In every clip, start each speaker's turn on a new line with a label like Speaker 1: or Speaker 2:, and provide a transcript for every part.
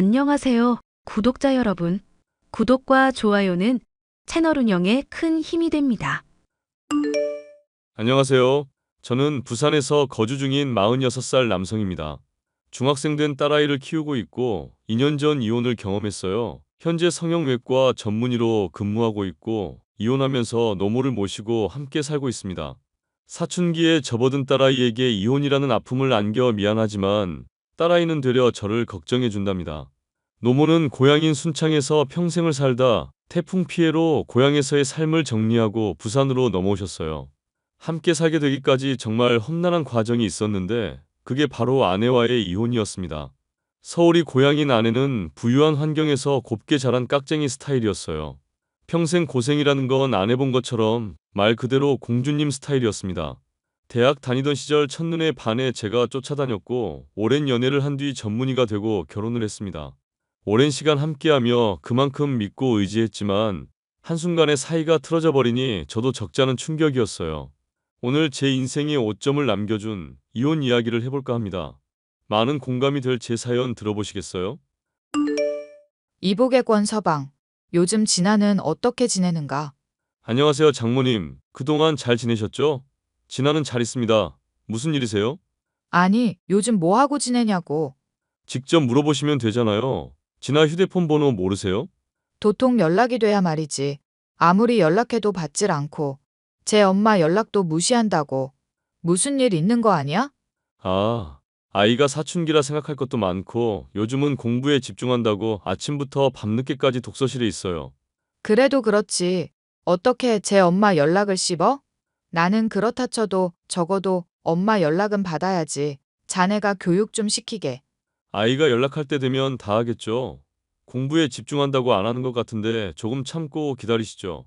Speaker 1: 안녕하세요, 구독자 여러분. 구독과 좋아요는 채널 운영에 큰 힘이 됩니다.
Speaker 2: 안녕하세요. 저는 부산에서 거주 중인 46살 남성입니다. 중학생 된 딸아이를 키우고 있고 2년 전 이혼을 경험했어요. 현재 성형외과 전문의로 근무하고 있고 이혼하면서 노모를 모시고 함께 살고 있습니다. 사춘기에 접어든 딸아이에게 이혼이라는 아픔을 안겨 미안하지만 딸아이는 되려 저를 걱정해 준답니다. 노모는 고향인 순창에서 평생을 살다 태풍 피해로 고향에서의 삶을 정리하고 부산으로 넘어오셨어요. 함께 살게 되기까지 정말 험난한 과정이 있었는데 그게 바로 아내와의 이혼이었습니다. 서울이 고향인 아내는 부유한 환경에서 곱게 자란 깍쟁이 스타일이었어요. 평생 고생이라는 건 안 해본 것처럼 말 그대로 공주님 스타일이었습니다. 대학 다니던 시절 첫눈에 반해 제가 쫓아다녔고 오랜 연애를 한 뒤 전문의가 되고 결혼을 했습니다. 오랜 시간 함께하며 그만큼 믿고 의지했지만 한순간에 사이가 틀어져 버리니 저도 적잖은 충격이었어요. 오늘 제 인생에 오점을 남겨준 이혼 이야기를 해볼까 합니다. 많은 공감이 될 제 사연 들어보시겠어요?
Speaker 3: 이복의 권서방. 요즘 진아는 어떻게 지내는가?
Speaker 2: 안녕하세요, 장모님. 그동안 잘 지내셨죠? 진아는 잘 있습니다. 무슨 일이세요?
Speaker 3: 아니, 요즘 뭐 하고 지내냐고.
Speaker 2: 직접 물어보시면 되잖아요. 진아 휴대폰 번호 모르세요?
Speaker 3: 도통 연락이 돼야 말이지. 아무리 연락해도 받질 않고. 제 엄마 연락도 무시한다고. 무슨 일 있는 거 아니야?
Speaker 2: 아, 아이가 사춘기라 생각할 것도 많고 요즘은 공부에 집중한다고 아침부터 밤늦게까지 독서실에 있어요.
Speaker 3: 그래도 그렇지. 어떻게 제 엄마 연락을 씹어? 나는 그렇다 쳐도 적어도 엄마 연락은 받아야지. 자네가 교육 좀 시키게.
Speaker 2: 아이가 연락할 때 되면 다 하겠죠. 공부에 집중한다고 안 하는 것 같은데 조금 참고 기다리시죠.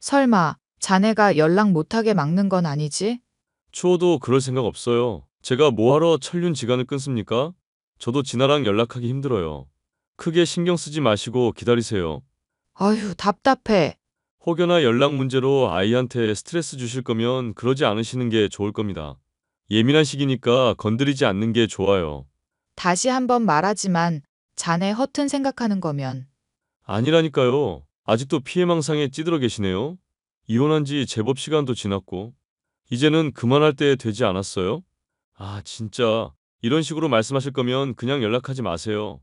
Speaker 3: 설마, 자네가 연락 못하게 막는 건 아니지?
Speaker 2: 추워도 그럴 생각 없어요. 제가 뭐하러 천륜지간을 끊습니까? 저도 진아랑 연락하기 힘들어요. 크게 신경 쓰지 마시고 기다리세요.
Speaker 3: 어휴, 답답해.
Speaker 2: 혹여나 연락 문제로 아이한테 스트레스 주실 거면 그러지 않으시는 게 좋을 겁니다. 예민한 시기니까 건드리지 않는 게 좋아요.
Speaker 3: 다시 한번 말하지만 자네 허튼 생각하는 거면
Speaker 2: 아니라니까요. 아직도 피해망상에 찌들어 계시네요. 이혼한 지 제법 시간도 지났고. 이제는 그만할 때 되지 않았어요? 아, 진짜. 이런 식으로 말씀하실 거면 그냥 연락하지 마세요.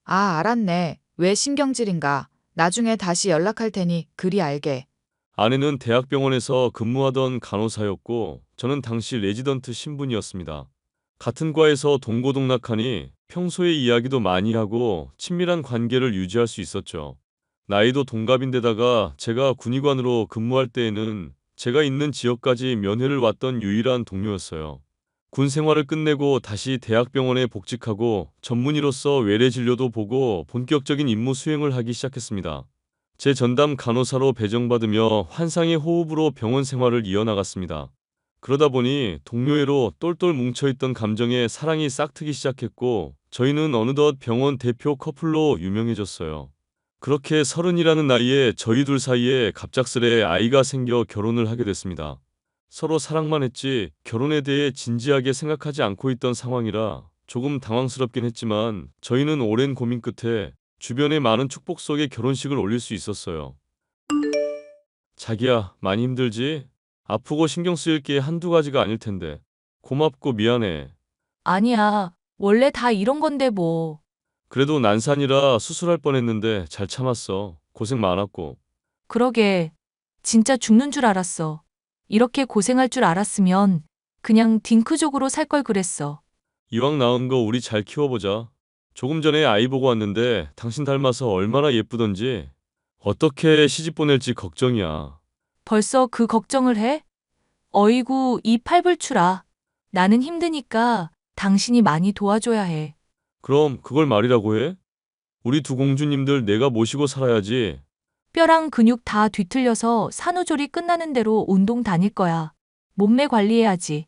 Speaker 3: 아, 알았네. 왜 신경질인가. 나중에 다시 연락할 테니 그리 알게.
Speaker 2: 아내는 대학병원에서 근무하던 간호사였고, 저는 당시 레지던트 신분이었습니다. 같은 과에서 동고동락하니 평소에 이야기도 많이 하고 친밀한 관계를 유지할 수 있었죠. 나이도 동갑인데다가 제가 군의관으로 근무할 때에는 제가 있는 지역까지 면회를 왔던 유일한 동료였어요. 군 생활을 끝내고 다시 대학병원에 복직하고 전문의로서 외래 진료도 보고 본격적인 임무 수행을 하기 시작했습니다. 제 전담 간호사로 배정받으며 환상의 호흡으로 병원 생활을 이어나갔습니다. 그러다 보니 동료애로 똘똘 뭉쳐있던 감정에 사랑이 싹트기 시작했고 저희는 어느덧 병원 대표 커플로 유명해졌어요. 그렇게 서른이라는 나이에 저희 둘 사이에 갑작스레 아이가 생겨 결혼을 하게 됐습니다. 서로 사랑만 했지 결혼에 대해 진지하게 생각하지 않고 있던 상황이라 조금 당황스럽긴 했지만 저희는 오랜 고민 끝에 주변의 많은 축복 속에 결혼식을 올릴 수 있었어요. 자기야, 많이 힘들지? 아프고 신경 쓰일 게 한두 가지가 아닐 텐데. 고맙고 미안해.
Speaker 4: 아니야. 원래 다 이런 건데 뭐.
Speaker 2: 그래도 난산이라 수술할 뻔했는데 잘 참았어. 고생 많았고.
Speaker 4: 그러게. 진짜 죽는 줄 알았어. 이렇게 고생할 줄 알았으면 그냥 딩크족으로 살 걸 그랬어.
Speaker 2: 이왕 나온 거 우리 잘 키워보자. 조금 전에 아이 보고 왔는데 당신 닮아서 얼마나 예쁘던지 어떻게 시집 보낼지 걱정이야.
Speaker 4: 벌써 그 걱정을 해? 어이구, 이 팔불출아. 나는 힘드니까 당신이 많이 도와줘야 해.
Speaker 2: 그럼 그걸 말이라고 해? 우리 두 공주님들 내가 모시고 살아야지.
Speaker 4: 뼈랑 근육 다 뒤틀려서 산후조리 끝나는 대로 운동 다닐 거야. 몸매 관리해야지.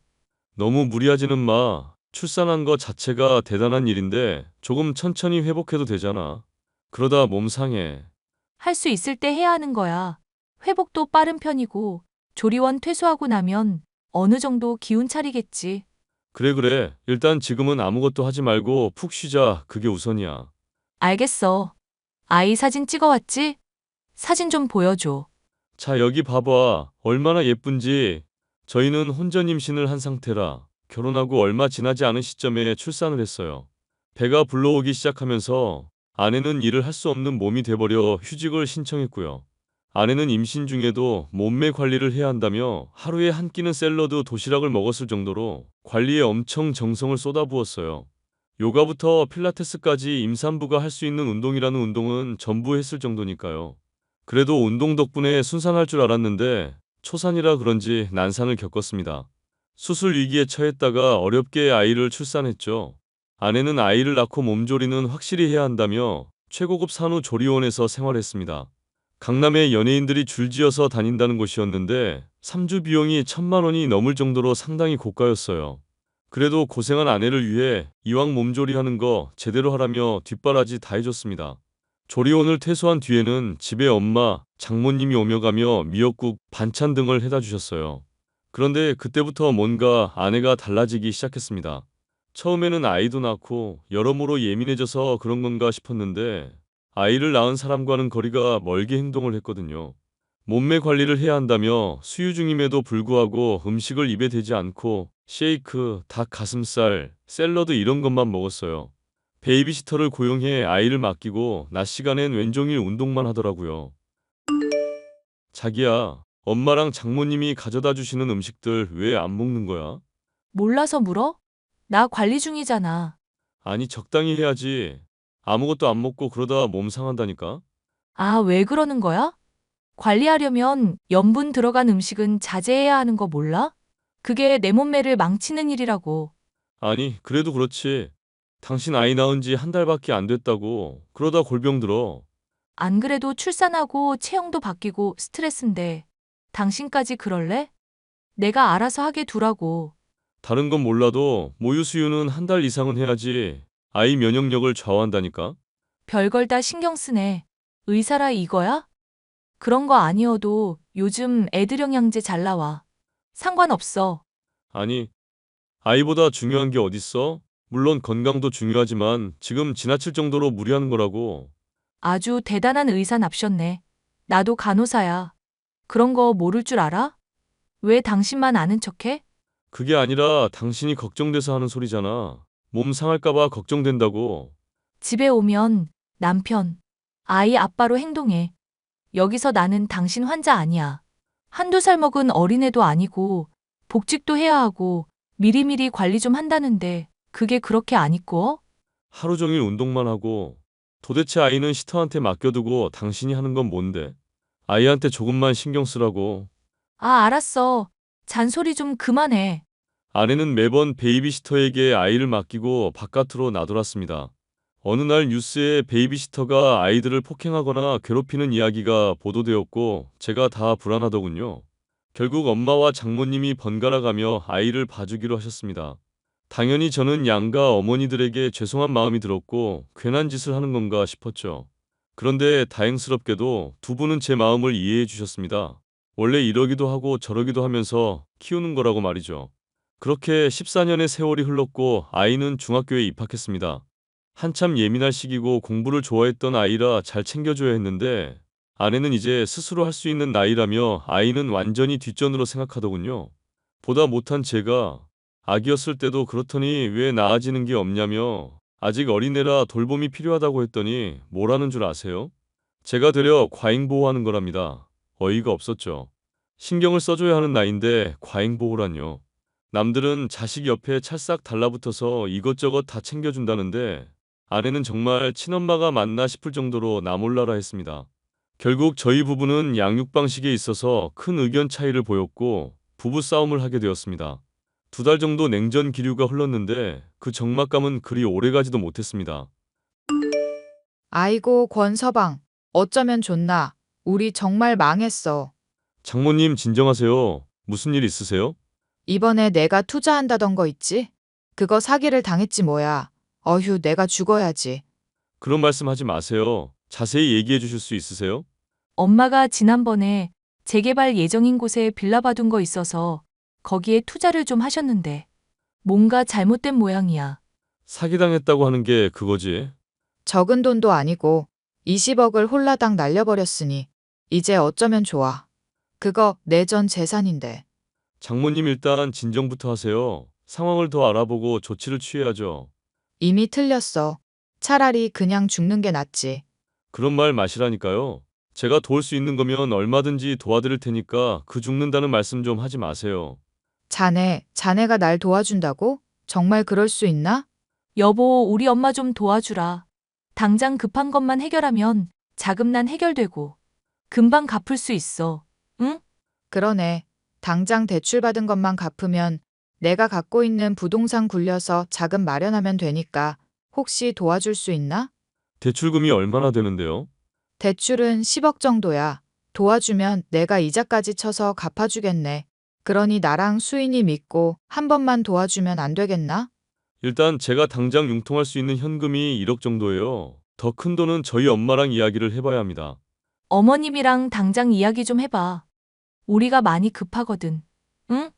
Speaker 2: 너무 무리하지는 마. 출산한 거 자체가 대단한 일인데 조금 천천히 회복해도 되잖아. 그러다 몸 상해.
Speaker 4: 할 수 있을 때 해야 하는 거야. 회복도 빠른 편이고 조리원 퇴소하고 나면 어느 정도 기운 차리겠지.
Speaker 2: 그래. 일단 지금은 아무것도 하지 말고 푹 쉬자. 그게 우선이야.
Speaker 4: 알겠어. 아이 사진 찍어왔지? 사진 좀 보여줘.
Speaker 2: 자, 여기 봐봐. 얼마나 예쁜지. 저희는 혼전 임신을 한 상태라 결혼하고 얼마 지나지 않은 시점에 출산을 했어요. 배가 불러오기 시작하면서 아내는 일을 할 수 없는 몸이 돼버려 휴직을 신청했고요. 아내는 임신 중에도 몸매 관리를 해야 한다며 하루에 한 끼는 샐러드, 도시락을 먹었을 정도로 관리에 엄청 정성을 쏟아부었어요. 요가부터 필라테스까지 임산부가 할 수 있는 운동이라는 운동은 전부 했을 정도니까요. 그래도 운동 덕분에 순산할 줄 알았는데 초산이라 그런지 난산을 겪었습니다. 수술 위기에 처했다가 어렵게 아이를 출산했죠. 아내는 아이를 낳고 몸조리는 확실히 해야 한다며 최고급 산후조리원에서 생활했습니다. 강남에 연예인들이 줄지어서 다닌다는 곳이었는데 3주 비용이 1,000만 원이 넘을 정도로 상당히 고가였어요. 그래도 고생한 아내를 위해 이왕 몸조리하는 거 제대로 하라며 뒷바라지 다 해줬습니다. 조리원을 퇴소한 뒤에는 집에 엄마, 장모님이 오며 가며 미역국, 반찬 등을 해다 주셨어요. 그런데 그때부터 뭔가 아내가 달라지기 시작했습니다. 처음에는 아이도 낳고 여러모로 예민해져서 그런 건가 싶었는데 아이를 낳은 사람과는 거리가 멀게 행동을 했거든요. 몸매 관리를 해야 한다며 수유 중임에도 불구하고 음식을 입에 대지 않고 쉐이크, 닭 가슴살, 샐러드 이런 것만 먹었어요. 베이비시터를 고용해 아이를 맡기고 낮 시간엔 왼종일 운동만 하더라고요. 자기야, 엄마랑 장모님이 가져다 주시는 음식들 왜 안 먹는 거야?
Speaker 4: 몰라서 물어? 나 관리 중이잖아.
Speaker 2: 아니, 적당히 해야지. 아무것도 안 먹고 그러다 몸 상한다니까?
Speaker 4: 아, 왜 그러는 거야? 관리하려면 염분 들어간 음식은 자제해야 하는 거 몰라? 그게 내 몸매를 망치는 일이라고.
Speaker 2: 아니, 그래도 그렇지. 당신 아이 낳은 지 한 달밖에 안 됐다고. 그러다 골병 들어.
Speaker 4: 안 그래도 출산하고 체형도 바뀌고 스트레스인데 당신까지 그럴래? 내가 알아서 하게 두라고.
Speaker 2: 다른 건 몰라도 모유 수유는 한 달 이상은 해야지. 아이 면역력을 좌우한다니까?
Speaker 4: 별걸 다 신경 쓰네. 의사라 이거야? 그런 거 아니어도 요즘 애들 영양제 잘 나와. 상관없어.
Speaker 2: 아니, 아이보다 중요한 게 어딨어? 물론 건강도 중요하지만 지금 지나칠 정도로 무리하는 거라고.
Speaker 4: 아주 대단한 의사 납셨네. 나도 간호사야. 그런 거 모를 줄 알아? 왜 당신만 아는 척해?
Speaker 2: 그게 아니라 당신이 걱정돼서 하는 소리잖아. 몸 상할까봐 걱정된다고.
Speaker 4: 집에 오면 남편, 아이 아빠로 행동해. 여기서 나는 당신 환자 아니야. 한두 살 먹은 어린애도 아니고 복직도 해야 하고 미리미리 관리 좀 한다는데 그게 그렇게 안 이뻐?
Speaker 2: 하루 종일 운동만 하고 도대체 아이는 시터한테 맡겨두고 당신이 하는 건 뭔데? 아이한테 조금만 신경 쓰라고.
Speaker 4: 아, 알았어. 잔소리 좀 그만해.
Speaker 2: 아내는 매번 베이비시터에게 아이를 맡기고 바깥으로 나돌았습니다. 어느 날 뉴스에 베이비시터가 아이들을 폭행하거나 괴롭히는 이야기가 보도되었고 제가 다 불안하더군요. 결국 엄마와 장모님이 번갈아 가며 아이를 봐주기로 하셨습니다. 당연히 저는 양가 어머니들에게 죄송한 마음이 들었고 괜한 짓을 하는 건가 싶었죠. 그런데 다행스럽게도 두 분은 제 마음을 이해해 주셨습니다. 원래 이러기도 하고 저러기도 하면서 키우는 거라고 말이죠. 그렇게 14년의 세월이 흘렀고 아이는 중학교에 입학했습니다. 한참 예민할 시기고 공부를 좋아했던 아이라 잘 챙겨줘야 했는데 아내는 이제 스스로 할 수 있는 나이라며 아이는 완전히 뒷전으로 생각하더군요. 보다 못한 제가 아기였을 때도 그렇더니 왜 나아지는 게 없냐며 아직 어린애라 돌봄이 필요하다고 했더니 뭐라는 줄 아세요? 제가 되려 과잉보호하는 거랍니다. 어이가 없었죠. 신경을 써줘야 하는 나이인데 과잉보호란요. 남들은 자식 옆에 찰싹 달라붙어서 이것저것 다 챙겨준다는데 아내는 정말 친엄마가 맞나 싶을 정도로 나 몰라라 했습니다. 결국 저희 부부는 양육 방식에 있어서 큰 의견 차이를 보였고 부부 싸움을 하게 되었습니다. 2달 정도 냉전 기류가 흘렀는데 그 적막감은 그리 오래가지도 못했습니다.
Speaker 3: 아이고, 권서방. 어쩌면 좋나. 우리 정말 망했어.
Speaker 2: 장모님 진정하세요. 무슨 일 있으세요?
Speaker 3: 이번에 내가 투자한다던 거 있지? 그거 사기를 당했지 뭐야. 어휴, 내가 죽어야지.
Speaker 2: 그런 말씀 하지 마세요. 자세히 얘기해 주실 수 있으세요?
Speaker 4: 엄마가 지난번에 재개발 예정인 곳에 빌라 봐둔 거 있어서 거기에 투자를 좀 하셨는데 뭔가 잘못된 모양이야.
Speaker 2: 사기당했다고 하는 게 그거지.
Speaker 3: 적은 돈도 아니고 20억을 홀라당 날려버렸으니 이제 어쩌면 좋아. 그거 내 전 재산인데.
Speaker 2: 장모님 일단 진정부터 하세요. 상황을 더 알아보고 조치를 취해야죠.
Speaker 3: 이미 틀렸어. 차라리 그냥 죽는 게 낫지.
Speaker 2: 그런 말 마시라니까요. 제가 도울 수 있는 거면 얼마든지 도와드릴 테니까 그 죽는다는 말씀 좀 하지 마세요.
Speaker 3: 자네가 날 도와준다고? 정말 그럴 수 있나?
Speaker 4: 여보, 우리 엄마 좀 도와주라. 당장 급한 것만 해결하면 자금난 해결되고 금방 갚을 수 있어. 응?
Speaker 3: 그러네. 당장 대출받은 것만 갚으면 내가 갖고 있는 부동산 굴려서 자금 마련하면 되니까 혹시 도와줄 수 있나?
Speaker 2: 대출금이 얼마나 되는데요?
Speaker 3: 대출은 10억 정도야. 도와주면 내가 이자까지 쳐서 갚아주겠네. 그러니 나랑 수인이 믿고 한 번만 도와주면 안 되겠나?
Speaker 2: 일단 제가 당장 융통할 수 있는 현금이 1억 정도예요. 더 큰 돈은 저희 엄마랑 이야기를 해봐야 합니다.
Speaker 4: 어머님이랑 당장 이야기 좀 해봐. 우리가 많이 급하거든. 응?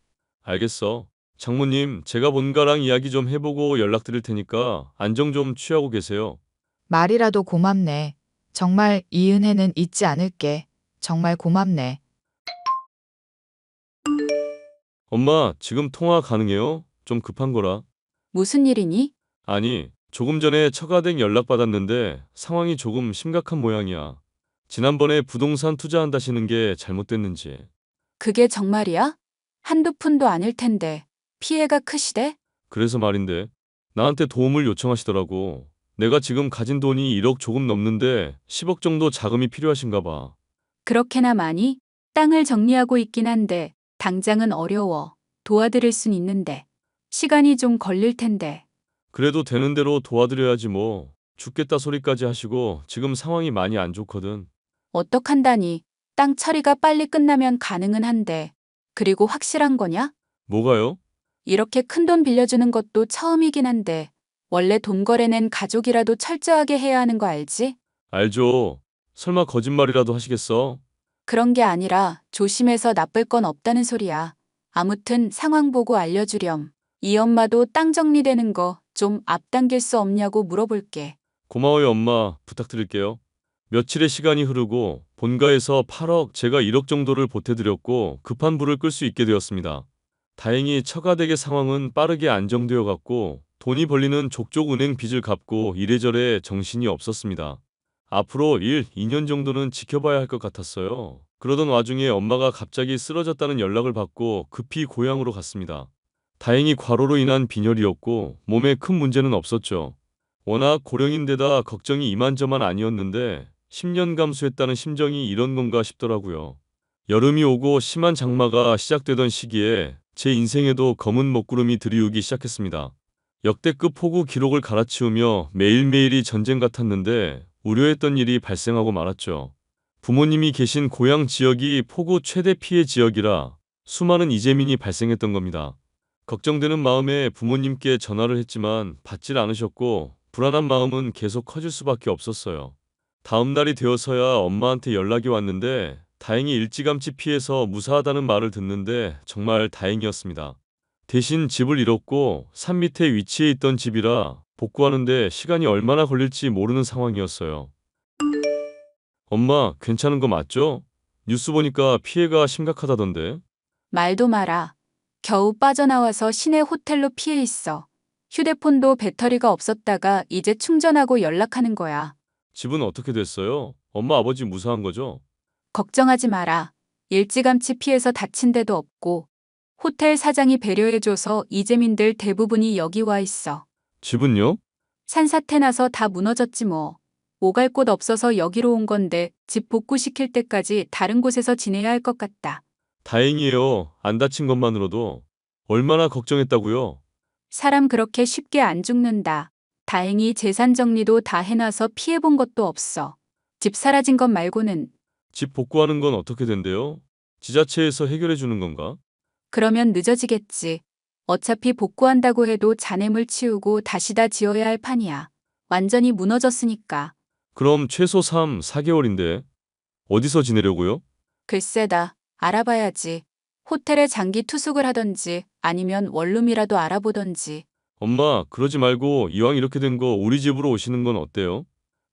Speaker 2: 알겠어. 장모님, 제가 본가랑 이야기 좀 해보고 연락드릴 테니까 안정 좀 취하고 계세요.
Speaker 3: 말이라도 고맙네. 정말 이 은혜는 잊지 않을게. 정말 고맙네.
Speaker 2: 엄마, 지금 통화 가능해요? 좀 급한 거라.
Speaker 5: 무슨 일이니?
Speaker 2: 아니, 조금 전에 처가댁 연락받았는데 상황이 조금 심각한 모양이야. 지난번에 부동산 투자한다시는 게 잘못됐는지.
Speaker 5: 그게 정말이야? 한두 푼도 아닐 텐데 피해가 크시대?
Speaker 2: 그래서 말인데, 나한테 도움을 요청하시더라고. 내가 지금 가진 돈이 1억 조금 넘는데 10억 정도 자금이 필요하신가 봐.
Speaker 5: 그렇게나 많이? 땅을 정리하고 있긴 한데 당장은 어려워. 도와드릴 순 있는데 시간이 좀 걸릴 텐데.
Speaker 2: 그래도 되는 대로 도와드려야지 뭐. 죽겠다 소리까지 하시고 지금 상황이 많이 안 좋거든.
Speaker 5: 어떡한다니? 땅 처리가 빨리 끝나면 가능은 한데. 그리고 확실한 거냐?
Speaker 2: 뭐가요?
Speaker 5: 이렇게 큰 돈 빌려주는 것도 처음이긴 한데 원래 돈 거래는 가족이라도 철저하게 해야 하는 거 알지?
Speaker 2: 알죠. 설마 거짓말이라도 하시겠어?
Speaker 5: 그런 게 아니라 조심해서 나쁠 건 없다는 소리야. 아무튼 상황 보고 알려주렴. 이 엄마도 땅 정리되는 거 좀 앞당길 수 없냐고 물어볼게.
Speaker 2: 고마워요, 엄마. 부탁드릴게요. 며칠의 시간이 흐르고 본가에서 8억, 제가 1억 정도를 보태드렸고 급한 불을 끌 수 있게 되었습니다. 다행히 처가댁의 상황은 빠르게 안정되어 갔고 돈이 벌리는 족족 은행 빚을 갚고 이래저래 정신이 없었습니다. 앞으로 2년 정도는 지켜봐야 할 것 같았어요. 그러던 와중에 엄마가 갑자기 쓰러졌다는 연락을 받고 급히 고향으로 갔습니다. 다행히 과로로 인한 빈혈이었고 몸에 큰 문제는 없었죠. 워낙 고령인데다 걱정이 이만저만 아니었는데 10년 감수했다는 심정이 이런 건가 싶더라고요. 여름이 오고 심한 장마가 시작되던 시기에 제 인생에도 검은 먹구름이 들이우기 시작했습니다. 역대급 폭우 기록을 갈아치우며 매일매일이 전쟁 같았는데 우려했던 일이 발생하고 말았죠. 부모님이 계신 고향 지역이 폭우 최대 피해 지역이라 수많은 이재민이 발생했던 겁니다. 걱정되는 마음에 부모님께 전화를 했지만 받질 않으셨고 불안한 마음은 계속 커질 수밖에 없었어요. 다음 날이 되어서야 엄마한테 연락이 왔는데 다행히 일찌감치 피해서 무사하다는 말을 듣는데 정말 다행이었습니다. 대신 집을 잃었고 산 밑에 위치해 있던 집이라 복구하는데 시간이 얼마나 걸릴지 모르는 상황이었어요. 엄마, 괜찮은 거 맞죠? 뉴스 보니까 피해가 심각하다던데.
Speaker 5: 말도 마라. 겨우 빠져나와서 시내 호텔로 피해 있어. 휴대폰도 배터리가 없었다가 이제 충전하고 연락하는 거야.
Speaker 2: 집은 어떻게 됐어요? 엄마, 아버지 무사한 거죠?
Speaker 5: 걱정하지 마라. 일찌감치 피해서 다친 데도 없고 호텔 사장이 배려해줘서 이재민들 대부분이 여기 와 있어.
Speaker 2: 집은요?
Speaker 5: 산사태 나서 다 무너졌지 뭐. 오갈 곳 없어서 여기로 온 건데 집 복구시킬 때까지 다른 곳에서 지내야 할 것 같다.
Speaker 2: 다행이에요. 안 다친 것만으로도. 얼마나 걱정했다고요?
Speaker 5: 사람 그렇게 쉽게 안 죽는다. 다행히 재산 정리도 다 해놔서 피해본 것도 없어. 집 사라진 것 말고는.
Speaker 2: 집 복구하는 건 어떻게 된대요? 지자체에서 해결해 주는 건가?
Speaker 5: 그러면 늦어지겠지. 어차피 복구한다고 해도 잔해물 치우고 다시 다 지어야 할 판이야. 완전히 무너졌으니까.
Speaker 2: 그럼 최소 3, 4개월인데 어디서 지내려고요?
Speaker 5: 글쎄다. 알아봐야지. 호텔에 장기 투숙을 하던지 아니면 원룸이라도 알아보던지.
Speaker 2: 엄마, 그러지 말고 이왕 이렇게 된 거 우리 집으로 오시는 건 어때요?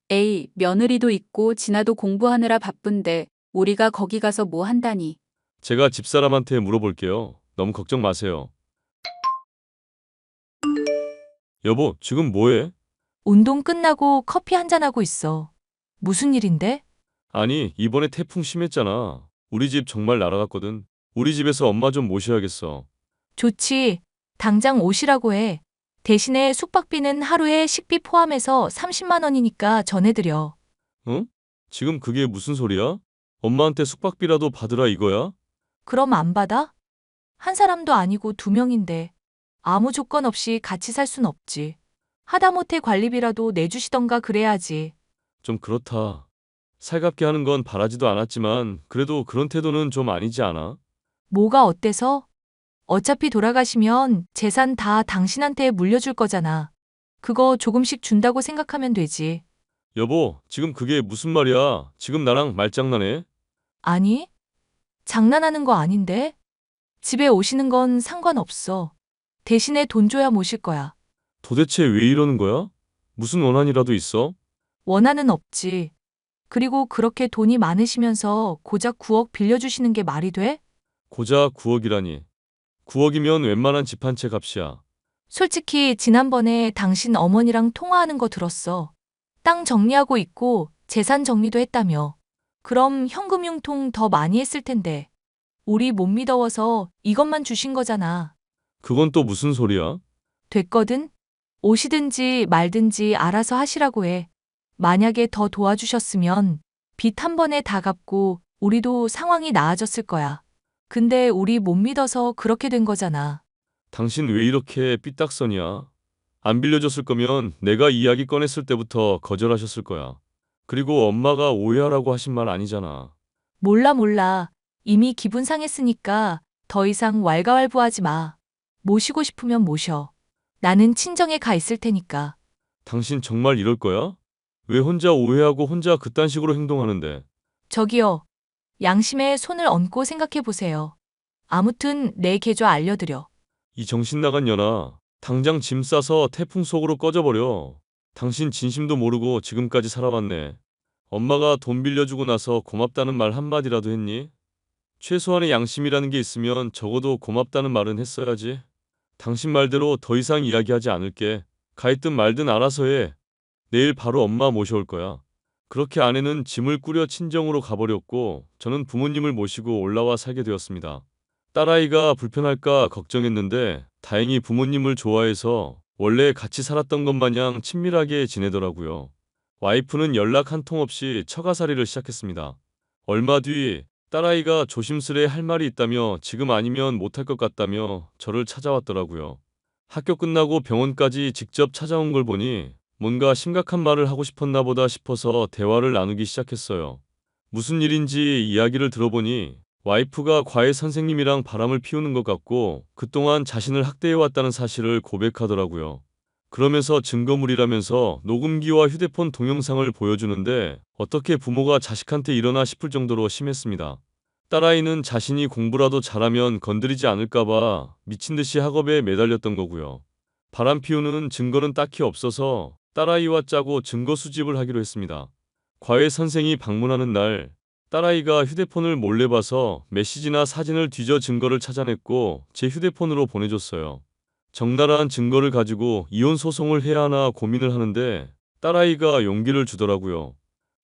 Speaker 5: 에이, 며느리도 있고 진아도 공부하느라 바쁜데 우리가 거기 가서 뭐 한다니.
Speaker 2: 제가 집사람한테 물어볼게요. 너무 걱정 마세요. 여보, 지금 뭐해?
Speaker 4: 운동 끝나고 커피 한잔하고 있어. 무슨 일인데?
Speaker 2: 아니, 이번에 태풍 심했잖아. 우리 집 정말 날아갔거든. 우리 집에서 엄마 좀 모셔야겠어.
Speaker 4: 좋지. 당장 오시라고 해. 대신에 숙박비는 하루에 식비 포함해서 30만 원이니까 전해드려.
Speaker 2: 응? 지금 그게 무슨 소리야? 엄마한테 숙박비라도 받으라 이거야?
Speaker 4: 그럼 안 받아? 한 사람도 아니고 두 명인데 아무 조건 없이 같이 살 순 없지. 하다못해 관리비라도 내주시던가 그래야지.
Speaker 2: 좀 그렇다. 살갑게 하는 건 바라지도 않았지만 그래도 그런 태도는 좀 아니지 않아?
Speaker 4: 뭐가 어때서? 어차피 돌아가시면 재산 다 당신한테 물려줄 거잖아. 그거 조금씩 준다고 생각하면 되지.
Speaker 2: 여보, 지금 그게 무슨 말이야? 지금 나랑 말장난해?
Speaker 4: 아니? 장난하는 거 아닌데? 집에 오시는 건 상관없어. 대신에 돈 줘야 모실 거야.
Speaker 2: 도대체 왜 이러는 거야? 무슨 원한이라도 있어?
Speaker 4: 원한은 없지. 그리고 그렇게 돈이 많으시면서 고작 9억 빌려주시는 게 말이 돼?
Speaker 2: 고작 9억이라니. 9억이면 웬만한 집 한 채 값이야.
Speaker 4: 솔직히 지난번에 당신 어머니랑 통화하는 거 들었어. 땅 정리하고 있고 재산 정리도 했다며. 그럼 현금 융통 더 많이 했을 텐데. 우리 못 믿어워서 이것만 주신 거잖아.
Speaker 2: 그건 또 무슨 소리야?
Speaker 4: 됐거든? 오시든지 말든지 알아서 하시라고 해. 만약에 더 도와주셨으면 빚 한 번에 다 갚고 우리도 상황이 나아졌을 거야. 근데 우리 못 믿어서 그렇게 된 거잖아.
Speaker 2: 당신 왜 이렇게 삐딱선이야? 안 빌려줬을 거면 내가 이야기 꺼냈을 때부터 거절하셨을 거야. 그리고 엄마가 오해하라고 하신 말 아니잖아.
Speaker 4: 몰라. 이미 기분 상했으니까 더 이상 왈가왈부하지 마. 모시고 싶으면 모셔. 나는 친정에 가 있을 테니까.
Speaker 2: 당신 정말 이럴 거야? 왜 혼자 오해하고 혼자 그딴 식으로 행동하는데?
Speaker 4: 저기요. 양심에 손을 얹고 생각해 보세요. 아무튼 내 계좌 알려드려.
Speaker 2: 이 정신 나간 년아. 당장 짐 싸서 태풍 속으로 꺼져버려. 당신 진심도 모르고 지금까지 살아왔네. 엄마가 돈 빌려주고 나서 고맙다는 말 한마디라도 했니? 최소한의 양심이라는 게 있으면 적어도 고맙다는 말은 했어야지. 당신 말대로 더 이상 이야기하지 않을게. 가 있든 말든 알아서 해. 내일 바로 엄마 모셔올 거야. 그렇게 아내는 짐을 꾸려 친정으로 가버렸고 저는 부모님을 모시고 올라와 살게 되었습니다. 딸아이가 불편할까 걱정했는데 다행히 부모님을 좋아해서 원래 같이 살았던 것 마냥 친밀하게 지내더라고요. 와이프는 연락 한 통 없이 처가살이를 시작했습니다. 얼마 뒤 딸아이가 조심스레 할 말이 있다며 지금 아니면 못할 것 같다며 저를 찾아왔더라고요. 학교 끝나고 병원까지 직접 찾아온 걸 보니 뭔가 심각한 말을 하고 싶었나 보다 싶어서 대화를 나누기 시작했어요. 무슨 일인지 이야기를 들어보니 와이프가 과외 선생님이랑 바람을 피우는 것 같고 그동안 자신을 학대해왔다는 사실을 고백하더라고요. 그러면서 증거물이라면서 녹음기와 휴대폰 동영상을 보여주는데 어떻게 부모가 자식한테 이러나 싶을 정도로 심했습니다. 딸아이는 자신이 공부라도 잘하면 건드리지 않을까봐 미친 듯이 학업에 매달렸던 거고요. 바람 피우는 증거는 딱히 없어서 딸아이와 짜고 증거 수집을 하기로 했습니다. 과외 선생이 방문하는 날 딸아이가 휴대폰을 몰래 봐서 메시지나 사진을 뒤져 증거를 찾아냈고 제 휴대폰으로 보내줬어요. 적나라한 증거를 가지고 이혼 소송을 해야 하나 고민을 하는데 딸아이가 용기를 주더라고요.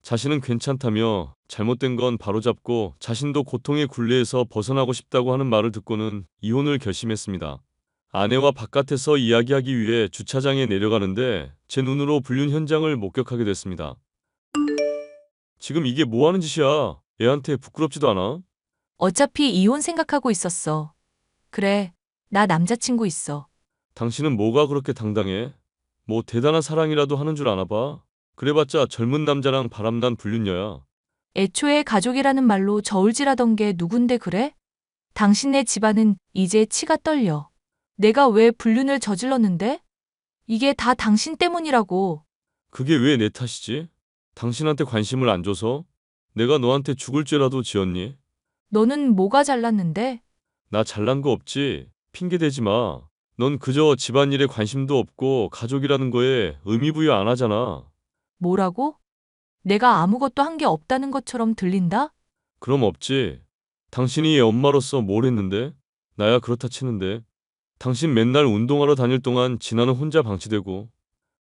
Speaker 2: 자신은 괜찮다며 잘못된 건 바로잡고 자신도 고통의 굴레에서 벗어나고 싶다고 하는 말을 듣고는 이혼을 결심했습니다. 아내와 바깥에서 이야기하기 위해 주차장에 내려가는데 제 눈으로 불륜 현장을 목격하게 됐습니다. 지금 이게 뭐 하는 짓이야? 애한테 부끄럽지도 않아?
Speaker 4: 어차피 이혼 생각하고 있었어. 그래, 나 남자친구 있어.
Speaker 2: 당신은 뭐가 그렇게 당당해? 뭐 대단한 사랑이라도 하는 줄 아나 봐. 그래봤자 젊은 남자랑 바람난 불륜녀야.
Speaker 4: 애초에 가족이라는 말로 저울질하던 게 누군데 그래? 당신네 집안은 이제 치가 떨려. 내가 왜 불륜을 저질렀는데? 이게 다 당신 때문이라고.
Speaker 2: 그게 왜 내 탓이지? 당신한테 관심을 안 줘서? 내가 너한테 죽을 죄라도 지었니?
Speaker 4: 너는 뭐가 잘났는데?
Speaker 2: 나 잘난 거 없지? 핑계 대지 마. 넌 그저 집안일에 관심도 없고 가족이라는 거에 의미 부여 안 하잖아.
Speaker 4: 뭐라고? 내가 아무것도 한 게 없다는 것처럼 들린다?
Speaker 2: 그럼 없지. 당신이 엄마로서 뭘 했는데? 나야 그렇다 치는데. 당신 맨날 운동하러 다닐 동안 진아는 혼자 방치되고.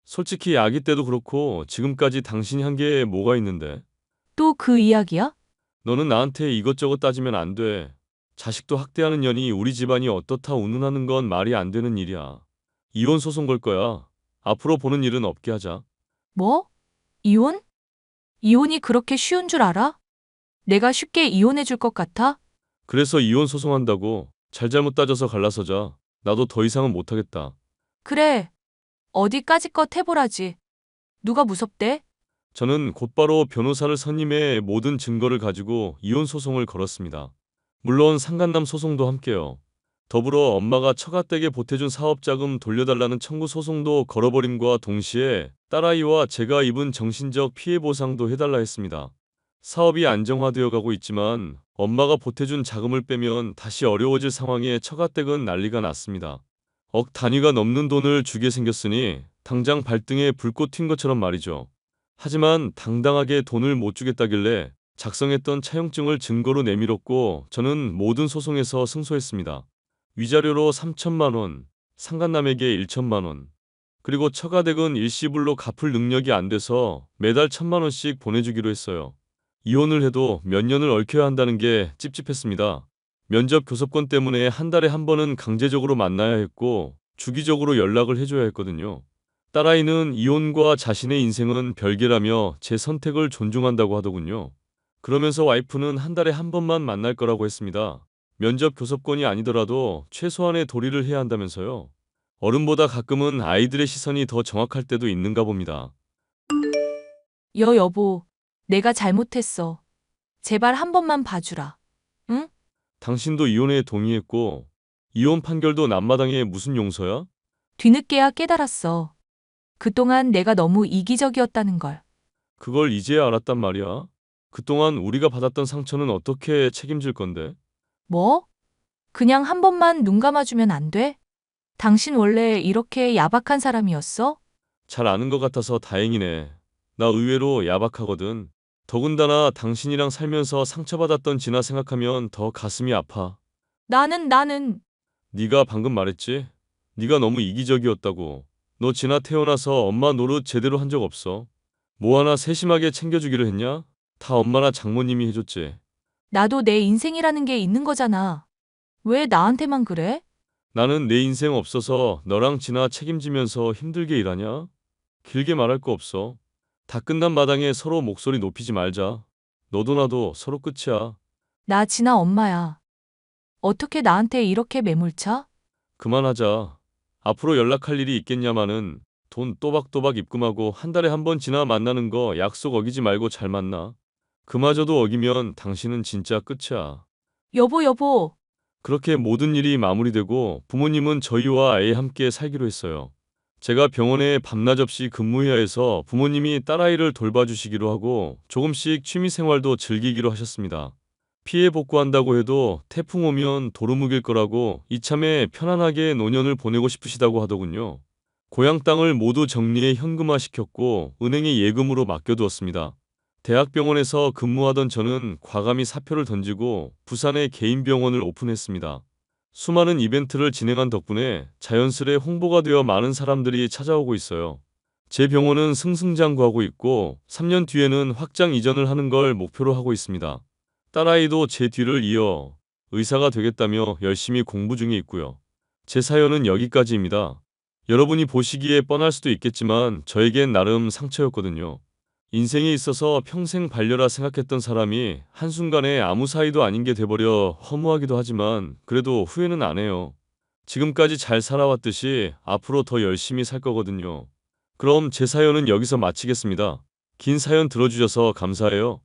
Speaker 2: 솔직히 아기 때도 그렇고 지금까지 당신이 한 게 뭐가 있는데?
Speaker 4: 또 그 이야기야?
Speaker 2: 너는 나한테 이것저것 따지면 안 돼. 자식도 학대하는 년이 우리 집안이 어떻다 운운하는 건 말이 안 되는 일이야. 이혼 소송 걸 거야. 앞으로 보는 일은 없게 하자.
Speaker 4: 뭐? 이혼? 이혼이 그렇게 쉬운 줄 알아? 내가 쉽게 이혼해 줄 것 같아?
Speaker 2: 그래서 이혼 소송한다고. 잘잘못 따져서 갈라서자. 나도 더 이상은 못하겠다.
Speaker 4: 그래. 어디까지껏 해보라지. 누가 무섭대?
Speaker 2: 저는 곧바로 변호사를 선임해 모든 증거를 가지고 이혼 소송을 걸었습니다. 물론 상간남 소송도 함께요. 더불어 엄마가 처가댁에 보태준 사업자금 돌려달라는 청구 소송도 걸어버림과 동시에 딸아이와 제가 입은 정신적 피해 보상도 해달라 했습니다. 사업이 안정화되어 가고 있지만 엄마가 보태준 자금을 빼면 다시 어려워질 상황에 처가댁은 난리가 났습니다. 억 단위가 넘는 돈을 주게 생겼으니 당장 발등에 불꽃 튄 것처럼 말이죠. 하지만 당당하게 돈을 못 주겠다길래 작성했던 차용증을 증거로 내밀었고 저는 모든 소송에서 승소했습니다. 위자료로 3천만 원, 상간남에게 1천만 원, 그리고 처가댁은 일시불로 갚을 능력이 안 돼서 매달 1천만 원씩 보내주기로 했어요. 이혼을 해도 몇 년을 얽혀야 한다는 게 찝찝했습니다. 면접 교섭권 때문에 한 달에 한 번은 강제적으로 만나야 했고 주기적으로 연락을 해줘야 했거든요. 딸아이는 이혼과 자신의 인생은 별개라며 제 선택을 존중한다고 하더군요. 그러면서 와이프는 한 달에 한 번만 만날 거라고 했습니다. 면접 교섭권이 아니더라도 최소한의 도리를 해야 한다면서요. 어른보다 가끔은 아이들의 시선이 더 정확할 때도 있는가 봅니다.
Speaker 4: 여보, 내가 잘못했어. 제발 한 번만 봐주라. 응?
Speaker 2: 당신도 이혼에 동의했고 이혼 판결도 남마당에 무슨 용서야?
Speaker 4: 뒤늦게야 깨달았어. 그동안 내가 너무 이기적이었다는 걸.
Speaker 2: 그걸 이제야 알았단 말이야. 그동안 우리가 받았던 상처는 어떻게 책임질 건데?
Speaker 4: 뭐? 그냥 한 번만 눈 감아주면 안 돼? 당신 원래 이렇게 야박한 사람이었어?
Speaker 2: 잘 아는 것 같아서 다행이네. 나 의외로 야박하거든. 더군다나 당신이랑 살면서 상처받았던 진아 생각하면 더 가슴이 아파.
Speaker 4: 나는
Speaker 2: 네가 방금 말했지? 네가 너무 이기적이었다고. 너 진아 태어나서 엄마 노릇 제대로 한 적 없어. 뭐 하나 세심하게 챙겨주기로 했냐? 다 엄마나 장모님이 해줬지.
Speaker 4: 나도 내 인생이라는 게 있는 거잖아. 왜 나한테만 그래?
Speaker 2: 나는 내 인생 없어서 너랑 진아 책임지면서 힘들게 일하냐? 길게 말할 거 없어. 다 끝난 마당에 서로 목소리 높이지 말자. 너도 나도 서로 끝이야.
Speaker 4: 나 진아 엄마야. 어떻게 나한테 이렇게 매몰차?
Speaker 2: 그만하자. 앞으로 연락할 일이 있겠냐마는 돈 또박또박 입금하고 한 달에 한 번 진아 만나는 거 약속 어기지 말고 잘 만나. 그마저도 어기면 당신은 진짜 끝이야.
Speaker 4: 여보.
Speaker 2: 그렇게 모든 일이 마무리되고 부모님은 저희와 아이 함께 살기로 했어요. 제가 병원에 밤낮 없이 근무해야 해서 부모님이 딸아이를 돌봐주시기로 하고 조금씩 취미생활도 즐기기로 하셨습니다. 피해 복구한다고 해도 태풍 오면 도루묵일 거라고 이참에 편안하게 노년을 보내고 싶으시다고 하더군요. 고향 땅을 모두 정리해 현금화시켰고 은행에 예금으로 맡겨두었습니다. 대학병원에서 근무하던 저는 과감히 사표를 던지고 부산에 개인 병원을 오픈했습니다. 수많은 이벤트를 진행한 덕분에 자연스레 홍보가 되어 많은 사람들이 찾아오고 있어요. 제 병원은 승승장구하고 있고 3년 뒤에는 확장 이전을 하는 걸 목표로 하고 있습니다. 딸아이도 제 뒤를 이어 의사가 되겠다며 열심히 공부 중에 있고요. 제 사연은 여기까지입니다. 여러분이 보시기에 뻔할 수도 있겠지만 저에겐 나름 상처였거든요. 인생에 있어서 평생 반려라 생각했던 사람이 한순간에 아무 사이도 아닌 게 돼버려 허무하기도 하지만 그래도 후회는 안 해요. 지금까지 잘 살아왔듯이 앞으로 더 열심히 살 거거든요. 그럼 제 사연은 여기서 마치겠습니다. 긴 사연 들어주셔서 감사해요.